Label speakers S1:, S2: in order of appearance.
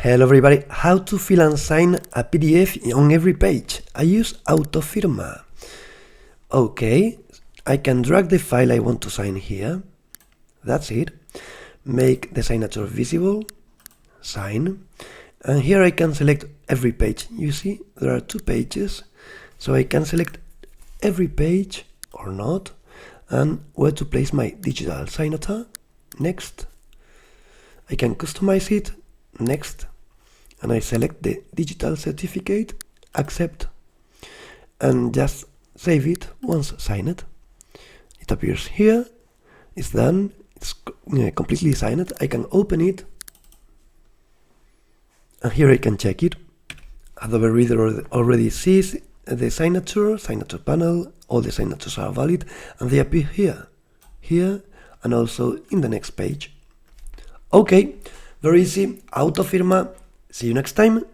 S1: Hello everybody, how to fill and sign a PDF on every page. I use Autofirma. Okay, I can drag the file I want to sign here. That's it. Make the signature visible, sign, and here I can select every page. You see, there are 2 pages, so I can select every page or not, and where to place my digital signature. Next. I can customize it. Next. And I select the digital certificate, accept, and just save it once signed. It appears here, it's done, it's completely signed. I can open it, and here I can check it. Adobe Reader already sees the signature panel, all the signatures are valid, and they appear here, and also in the next page. Okay, very easy, Autofirma. See you next time.